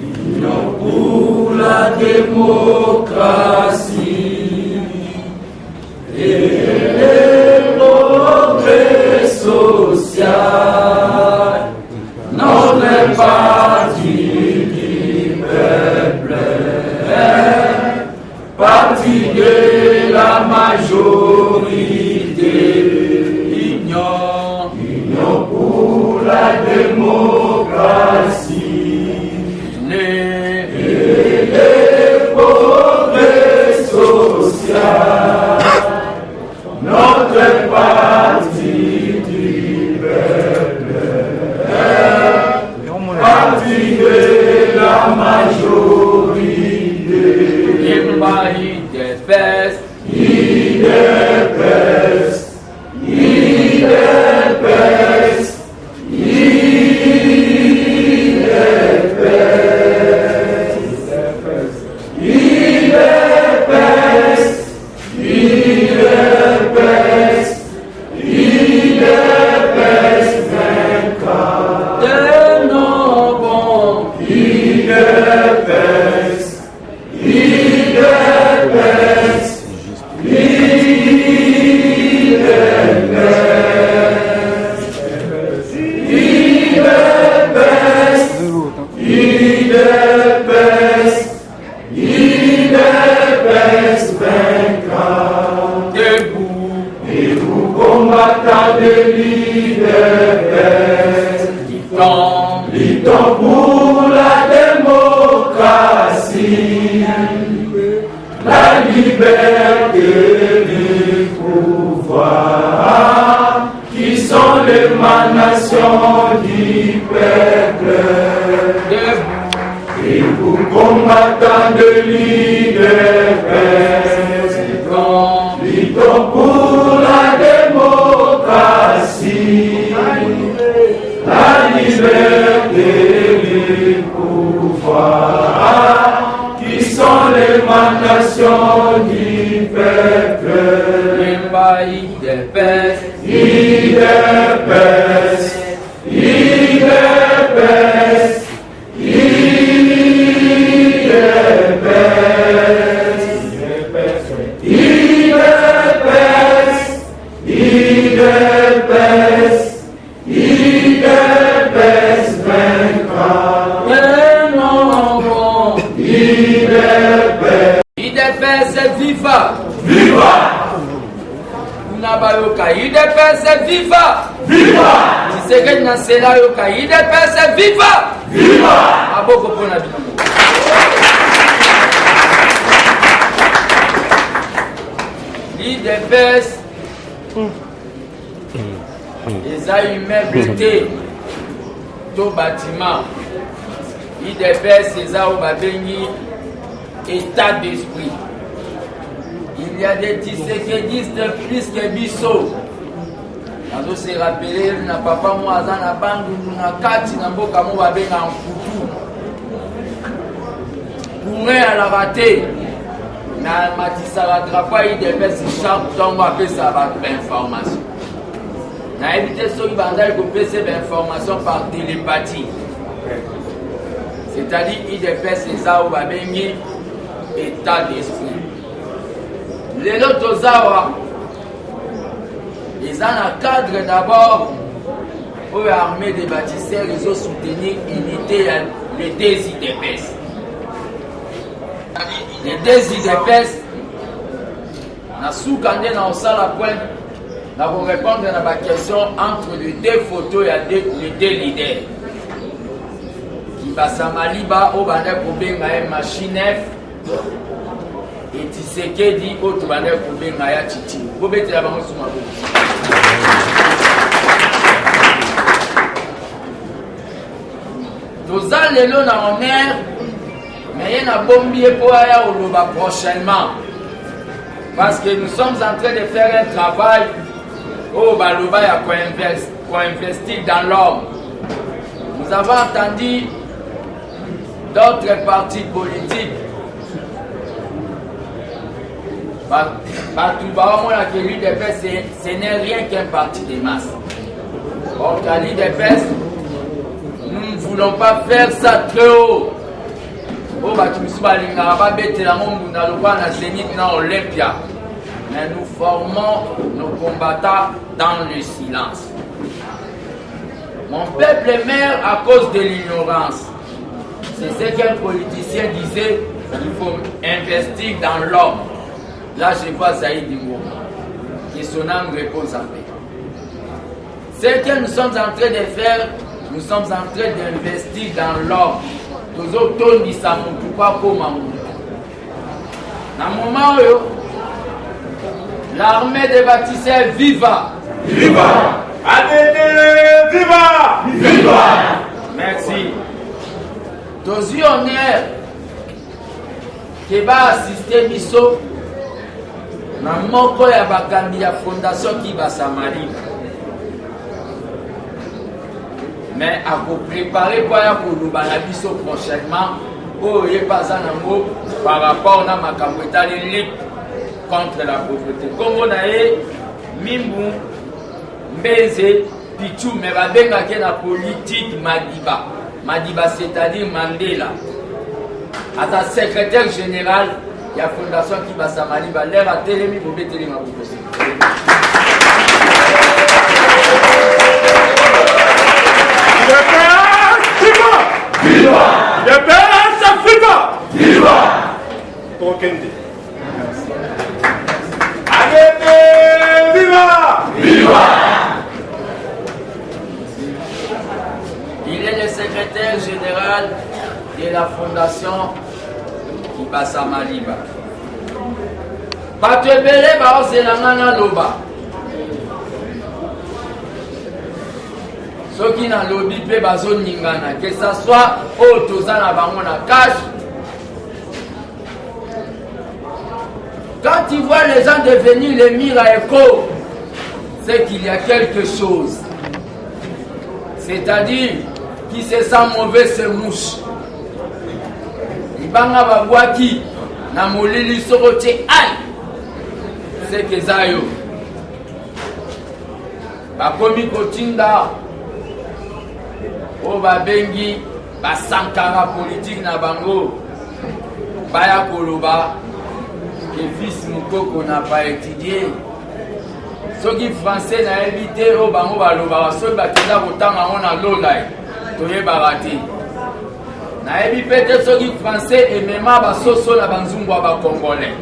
Union pour la démocratie et le progrès social. Notre parti du peuple, parti de la majorité, Union pour la démocratie et le progrès social. Notre parti du peuple, parti de la majorité, IDPS, IDPS, IDPS, luttons pour la démocratie, la liberté du pouvoir, qui sont l'émanation du peuple. Et vous combattants de l'IDPS, luttons pour la démocratie, la liberté du pouvoir, qui sont l'émanation du peuple. IDPS, IDPS, IDPS, IDPS, IDPS, IDPS, IDPS vaincra. IDPS viva! Viva! Unabayoka, IDPS viva! Viva! Tshisekedi na Sela yoka, IDPS viva! Viva! Aboko pona bino. IDPS eza immeuble te to bâtiment. IDPS eza o babengi état d'esprit. Il y a des Tshisekidistes plus que biso. Nazo se rappeler na papa moi aza na bandu na kati na mboka mo babenga Mputu. Pourrait à la rater. Na matisa la grappa IDPS chaque temps apesa ba information. Na éviter ceux qui bandal ko pesa information par télépathie. C'est-à-dire IDPS eza o babengi état d'esprit. Les autres zawa ils ont un cadre d'abord pour l'armée des bâtisseurs, ils ont soutenu l'unité les deux IDPS. Les deux IDPS, na soukandé na osala point, na pour répondre à ma question entre les deux photos, il y a les deux leaders. Qui passe à Maliba, au bandé pour benga machine F. Et Tshisekedi au Toubane pour Bengaya Titi. Vous mettez la main sur ma bouche. Nous allons en mer, mais il y a un bombier pour aller au Loba prochainement. Parce que nous sommes en train de faire un travail au Baloba pour investir dans l'homme. Nous avons entendu d'autres partis politiques. Partout, l'IDPS, ce n'est rien qu'un parti de masse. Or, qu'à l'IDPS, nous ne voulons pas faire ça très haut. Oh, bah, tu me suis balinga, bah, bête, la monde, dans le coin, la Zénith, dans Olympia. Mais nous formons nos combattants dans le silence. Mon peuple meurt à cause de l'ignorance. C'est ce qu'un politicien disait, il faut investir dans l'homme. Là, je vois Saïd Ngoma, qui son âme répond en paix. Ce que nous sommes en train de faire, nous sommes en train d'investir dans l'homme. Nous autres, nous sommes pourquoi comme dans le moment où l'armée des bâtisseurs viva. Viva! Allez, viva! Viva! Merci. Tous honneurs qui va assister biso na moko ya bakambi ya fondation qui va Samari. Mais à vous préparer pour ya koluba na biso prochainement pour y passer un mot par rapport à ma campagne lutte contre la pauvreté. Comme on a Mimbu Mbeze Pichu mais va bien que la politique Madiba. Madiba c'est-à-dire Mandela. À ta secrétaire général, il y a la fondation qui va Samari, va l'air à Télémi pour mettre les mains. Viva! Viva! Viva! Allez, viva! Viva! Il est le secrétaire général de la fondation Kibasa Maliba. Patebele ba ozelangana loba. Soki na lobi pe bazo ningana, que ça soit Otozana bango na cash. Quand tu vois les gens devenir les miracles, c'est qu'il y a quelque chose. C'est-à-dire qui se sent mauvais se mouche. Ibanga babwaki na molili sorote ai. C'est que zayo. Bakomi kotinda o babengi basankara politique na bango. Baya koloba que fils Mukoko n'a pas étudié. Ceux qui français n'a évité au bango baloba ceux qui ont kotanga on a lolai toye barati. Na évité peut-être ceux qui français et même ba soso na banzungwa ba congolais.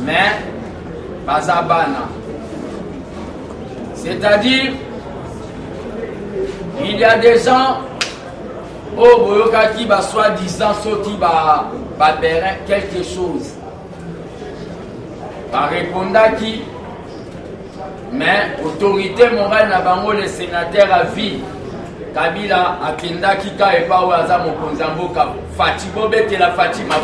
Mais bazabana. C'est-à-dire il y a des gens au boyoka qui va soi-disant sorti ba quelque chose. Par répondant qui, mais autorité morale n'a pas le sénateur à vie. Kabila a kenda kika et pas au hasard mon konzambo ka Fati Bobe que la Fatima.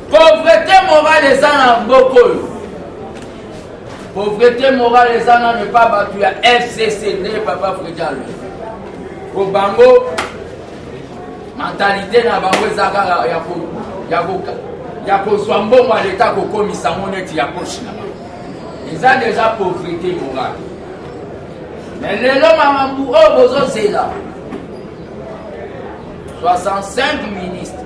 Pauvreté morale les en beaucoup. Pauvreté morale les en ne pas battu à FCC ne papa Frédal. Au bango mentalité na bango ezaka ya kozwa mbongo ya leta kokomisa ngo neti ya poche na bango. Eza déjà pauvreté morale. Mais lelo mamambu oyo bozozela 65 ministres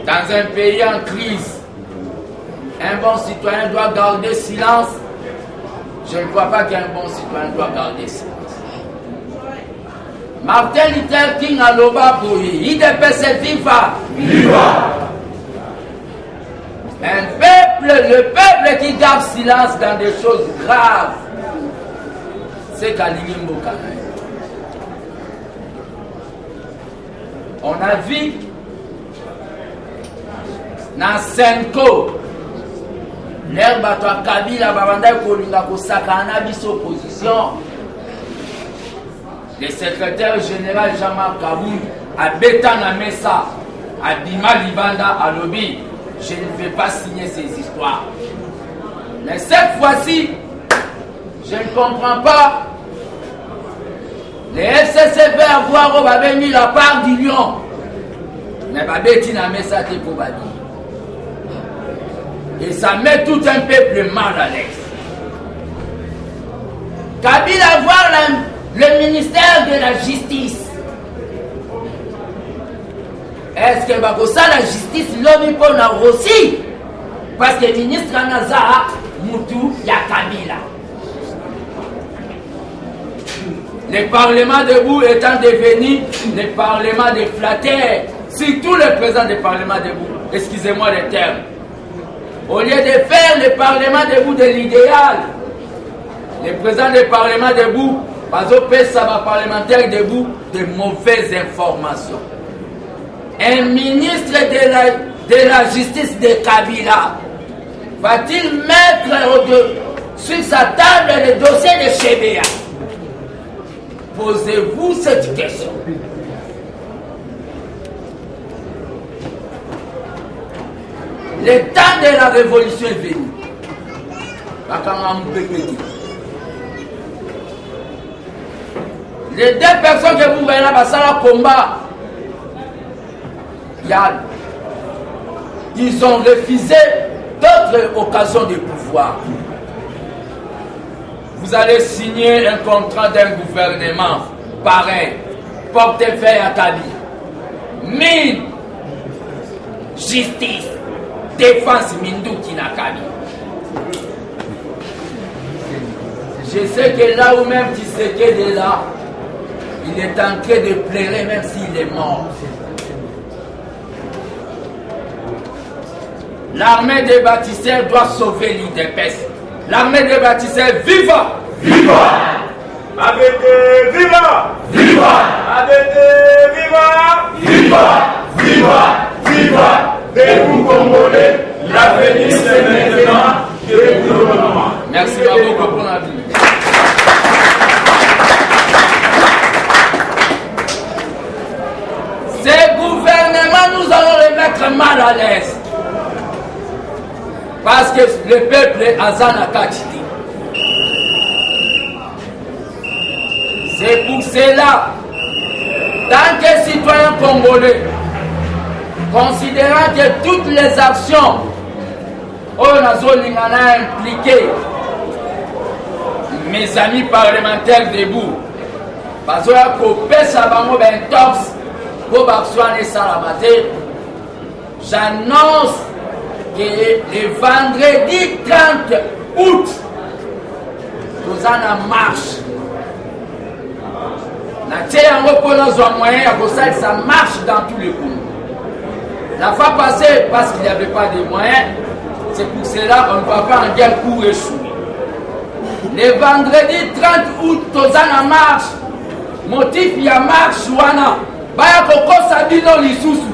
dans un pays en crise. Un bon citoyen doit garder silence. Je ne crois pas qu'un bon citoyen doit garder silence. Martin Luther King a loba boyi. IDPS viva. Viva! Un peuple, le peuple qui garde silence dans des choses graves, c'est Kalingi Mboka. On a vu dans Senko, l'herbe à toi Kabila, Babanda Kolinga Kosakana, bis opposition. Le secrétaire général Jean-Marc Kaboul a Bétana Messa, a Bima Libanda, à Lobby. Je ne vais pas signer ces histoires. Mais cette fois-ci, je ne comprends pas. Les FCC veulent avoir au Babeni la part du lion. Mais Babétina Messa t'es pour Babi. Et ça met tout un peuple mal à l'aise. Kabila voir le ministère de la justice. Est-ce que Bakosa la justice l'homme pour la aussi? Parce que le ministre Naza Moutou ya Kabila. Le Parlement debout étant devenu le Parlement des flatteurs, surtout le président du Parlement debout, excusez-moi le terme. Au lieu de faire le Parlement debout de l'idéal, le président du Parlement debout, parce que ça va parlementaire debout de mauvaises informations. Un ministre de la justice de Kabila va-t-il mettre sur sa table le dossier de Chebea? Posez-vous cette question. Le temps de la révolution est venu. Les deux personnes que vous voyez là, ça la combat. Ils ont refusé d'autres occasions de pouvoir. Vous allez signer un contrat d'un gouvernement pareil, portefeuille à Kaby, mine, justice, défense, Mindouki na Kaby. Je sais que là où même Tshisekedi est là, il est en train de pleurer même s'il est mort. L'armée des bâtisseurs doit sauver l'IDPS. L'armée des bâtisseurs, viva! Viva! ABD, viva! Viva! ABD, viva! Viva! Viva! Viva! Debout Congolais, l'avenir c'est maintenant, debout le gouvernement. Merci beaucoup pour la vie. Ces gouvernements, nous allons les mettre mal à l'aise. Parce que le peuple est Azana Kachiti. C'est pour cela, tant que citoyen congolais, considérant que toutes les actions où nous impliquées, mes amis parlementaires debout, parce que j'annonce que le vendredi 30 août, nous allons en marche. Ça marche dans tous les pays. La fois passée, parce qu'il n'y avait pas de moyens, c'est pour cela qu'on ne va pas en guerre pour échouer. Le vendredi 30 août, nous allons en marche. Motif, il y a marche. Baya koko sabino lisusu.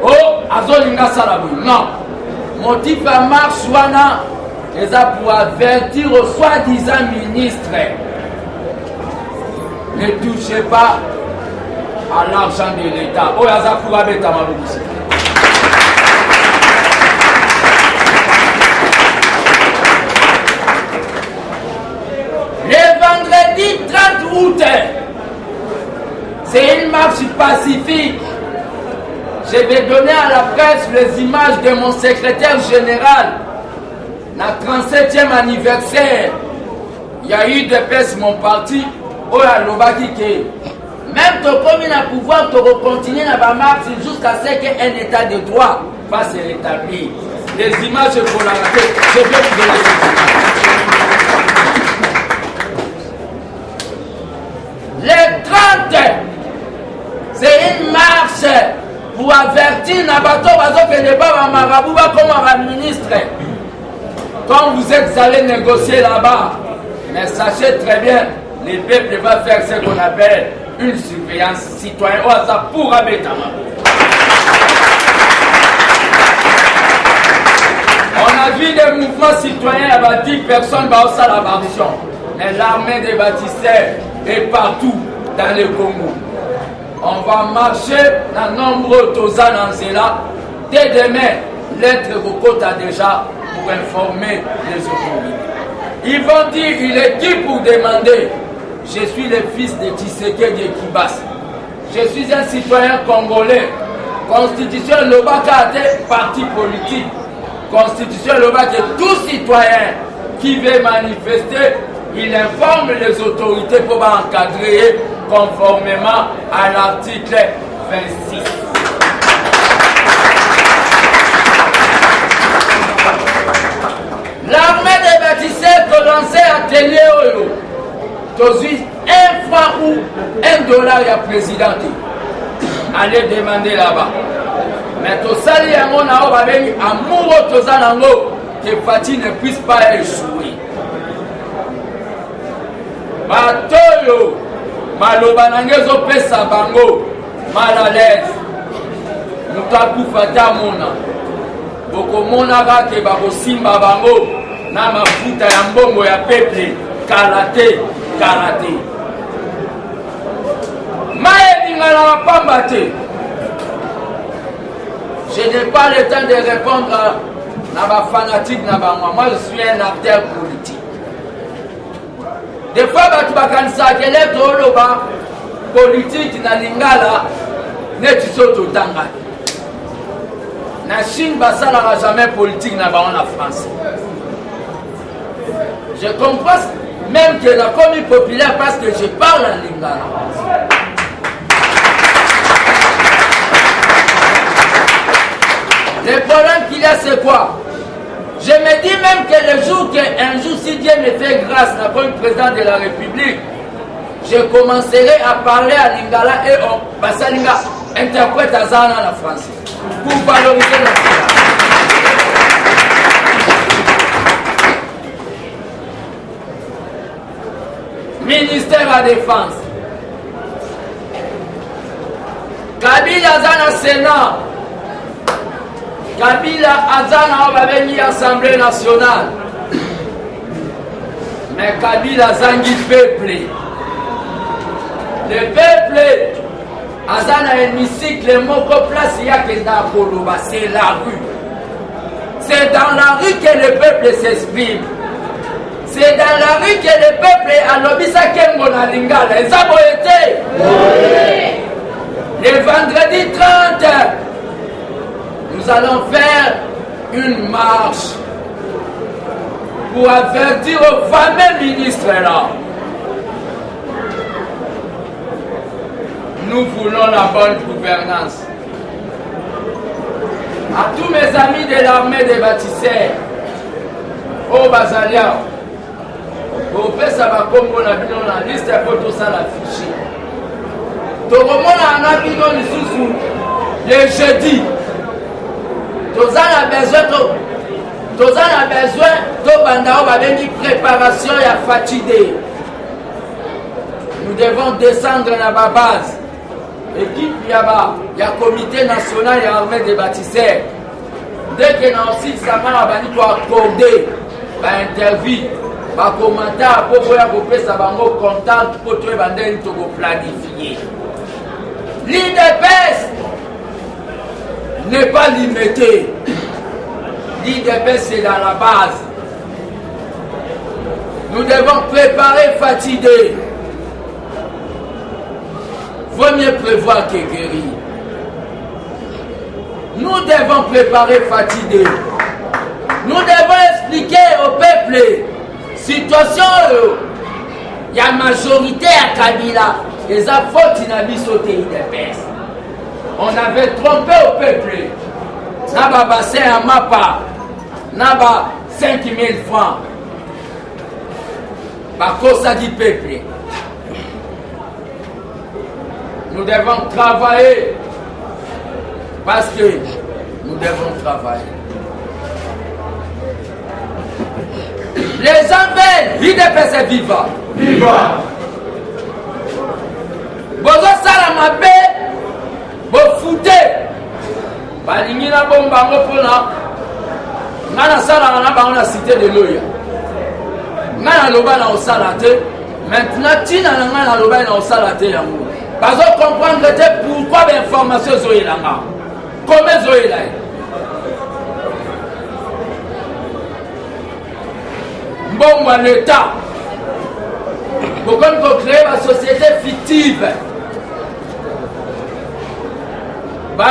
Oh, azolinga salabu. Non. Motif à marche wana les a pour avertir aux soi-disant ministres. Ne touchez pas à l'argent de l'État. Oh, yaza pour abeta malukusi. Le vendredi 30 août, c'est une marche pacifique. Je vais donner à la presse les images de mon secrétaire général. La 37e anniversaire, il y a eu des personnes mon parti, où la Lobaki qui même ton commune à pouvoir te continuer dans la marche jusqu'à ce qu'un état de droit va se rétablir. Les images pour la rater, je vais vous donner les images. Les 30, c'est une marche pour avertir Nabato que ne pas marabout comme un ministre. Quand vous êtes allé négocier là-bas, mais sachez très bien, le peuple va faire ce qu'on appelle une surveillance citoyenne au hasard pour Abetama. On a vu des mouvements citoyens avec 10 personnes dans la bâtiment. Mais l'armée des bâtisseurs est partout dans le Congo. On va marcher dans nombreux Tozan en Zéla. Dès demain, l'être Bokot a déjà pour informer les autorités. Ils vont dire, il est qui pour demander? Je suis le fils de Tshisekedi et Kibas. Je suis un citoyen congolais. Constitution Lobaka est parti politique. Constitution Lobaka est tout citoyen qui veut manifester il informe les autorités pour encadrer conformément à l'article 26. L'armée des bâtisseurs commençait à tenir aujourd'hui 1 franc ou $1 à président. Allez demander là-bas. Mais tout ça, il y a un amour que Fati ne puisse pas échouer. Batoyo, maloba nangezo pesa bango, mal à l'aise. Mutaku fata mona. Boko mona ke bako simba bango, na mafuta ya mbongo ya peple, karate. Maye bingala pamba te. Je n'ai pas le temps de répondre à ma fanatique. Moi, je suis un acteur politique. Des fois, tu vas cancer que les politique na lingala ne tu sautes au tanga. Na Chine, ça n'aura jamais politique na en France. Je comprends même que la commune populaire parce que je parle en lingala. Le problème qu'il y a, c'est quoi? Je me dis même que le jour qu'un jour, si Dieu me fait grâce, comme président de la République, je commencerai à parler à Lingala et Bassalinga interprète à Zana la France pour valoriser la France. Ministère de la Défense. Kabila Zana Sénat. Kabila Azana Obabeni Assemblée nationale. Mais Kabila Zangi peuple. Le peuple Azana hémicycle Moko place Yakenda Koloba, c'est la rue. C'est dans la rue que le peuple s'exprime. C'est dans la rue que le peuple a l'obisa Kengo na Lingala. Et ça été. Le vendredi 30. Nous allons faire une marche pour avertir aux fameux ministres là. Nous voulons la bonne gouvernance. À tous mes amis de l'armée des bâtisseurs, au Bazalia, au Pessaba Congo, la liste pour tout ça l'afficher. Tout le monde a un le jeudi. Tous a besoin de préparation et fatigué. Nous devons descendre dans la base. L'équipe, il y a le comité national et l'armée des bâtisseurs. Dès que nous aussi, ça m'a accordé l'interview, le commentaire pour pouvoir contact pour planifier. L'IDPS n'est pas limité. L'IDPS c'est dans la base. Nous devons préparer fatigué. Vaut mieux prévoir que guérir. Nous devons préparer fatigué. Nous devons expliquer au peuple situation. Il y a majorité à Kabila. Les affaires qui n'ont pas sauté l'IDPS. On avait trompé au peuple. Naba bassin à Mapa. Naba 5 000 francs. Par cause du peuple. Nous devons travailler. Parce que nous devons travailler. Les gens l'IDPS est vivant. Viva! Bozo Salamabe. Bofute balingi na bomba ngopona ngana sala na ba na cité de Loya ngana loba na osalate maintenant tina na ngana loba na osalate yango bazo comprendre te pourquoi l'information zoyelanga comment zoyela mbongo l'état pourquoi on crée une société fictive. Dans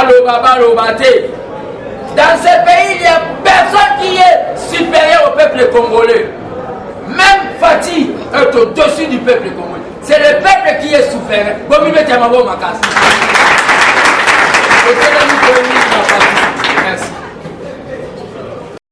ce pays, il n'y a personne qui est supérieur au peuple congolais. Même Fati, est au-dessus du peuple congolais. C'est le peuple qui est souverain. Bon, il met à ma voix, ma casse.